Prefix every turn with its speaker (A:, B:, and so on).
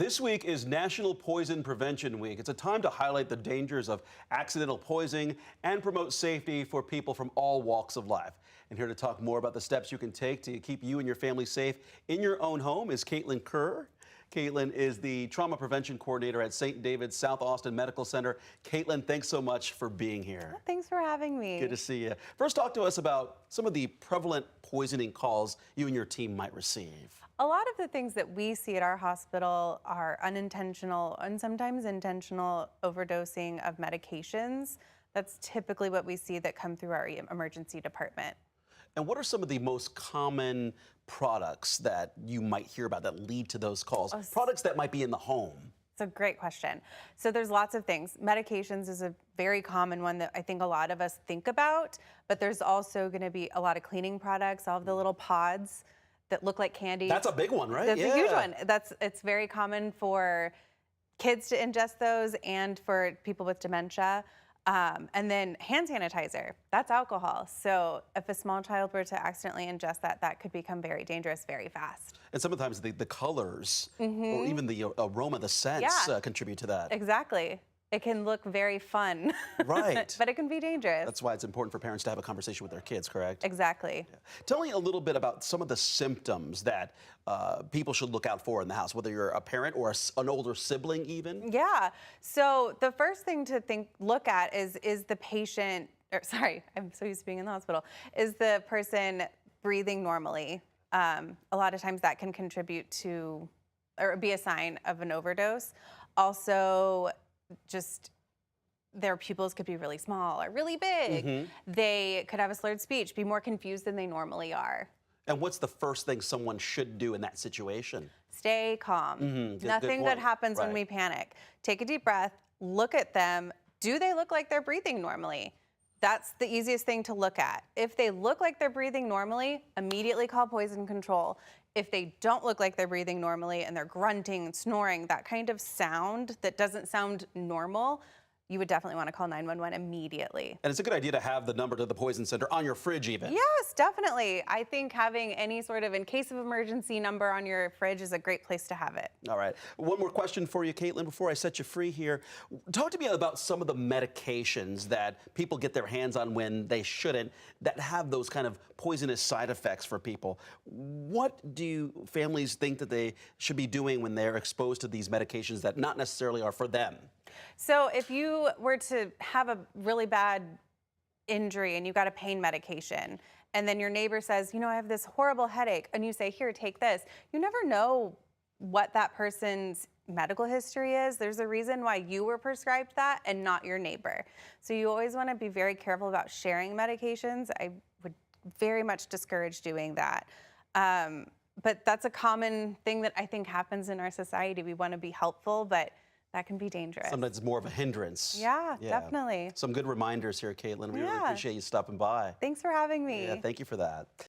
A: This week is National Poison Prevention Week. It's a time to highlight the dangers of accidental poisoning and promote safety for people from all walks of life. And here to talk more about the steps you can take to keep you and your family safe in your own home is Currer. Caitlin is the Trauma Prevention Coordinator at St. David's South Austin Medical Center. Caitlin, thanks so much for being here.
B: Thanks for having me.
A: Good to see you. First, talk to us about some of the prevalent poisoning calls you and your team might receive.
B: A lot of the things that we see at our hospital are unintentional and sometimes intentional overdosing of medications. That's typically what we see that come through our emergency department.
A: And what are some of the most common products that you might hear about that lead to those calls? Products that might be in the home.
B: It's a great question. So there's lots of things. Medications is a very common one that I think a lot of us think about, but there's also going to be a lot of cleaning products, all of the little pods that look like candy.
A: That's a big one, right?
B: That's a huge one. It's very common for kids to ingest those and for people with dementia. And then hand sanitizer, that's alcohol. So if a small child were to accidentally ingest that, that could become very dangerous very fast.
A: And sometimes the colors or even the aroma, the scents contribute to that.
B: Exactly. It can look very fun,
A: right?
B: But it can be dangerous.
A: That's why it's important for parents to have a conversation with their kids, correct?
B: Exactly.
A: Yeah. Tell me a little bit about some of the symptoms that people should look out for in the house, whether you're a parent or an older sibling even.
B: Yeah. So the first thing to look at is the patient, or sorry, I'm so used to being in the hospital, is the person breathing normally. A lot of times that can contribute to, or be a sign of an overdose. Also, just their pupils could be really small or really big. They could have a slurred speech, be more confused than they normally are.
A: And what's the first thing someone should do in that situation?
B: Stay calm. Nothing good happens when we panic. Take a deep breath, look at them. Do they look like they're breathing normally? That's the easiest thing to look at. If they look like they're breathing normally, immediately call poison control. If they don't look like they're breathing normally and they're grunting and snoring, that kind of sound that doesn't sound normal, you would definitely want to call 911 immediately.
A: And it's a good idea to have the number to the poison center on your fridge even.
B: Yes, definitely. I think having any sort of in case of emergency number on your fridge is a great place to have it.
A: All right. One more question for you, Caitlin, before I set you free here. Talk to me about some of the medications that people get their hands on when they shouldn't, that have those kind of poisonous side effects for people. What do families think that they should be doing when they're exposed to these medications that not necessarily are for them?
B: So if you were to have a really bad injury and you got a pain medication, and then your neighbor says, you know, I have this horrible headache, and you say, here, take this, you never know what that person's medical history is. There's a reason why you were prescribed that and not your neighbor. So you always want to be very careful about sharing medications. I would very much discourage doing that. But that's a common thing that I think happens in our society. We want to be helpful, but that can be dangerous.
A: Sometimes it's more of a hindrance.
B: Yeah, definitely.
A: Some good reminders here, Caitlin. We really appreciate you stopping by.
B: Thanks for having me.
A: Yeah, thank you for that.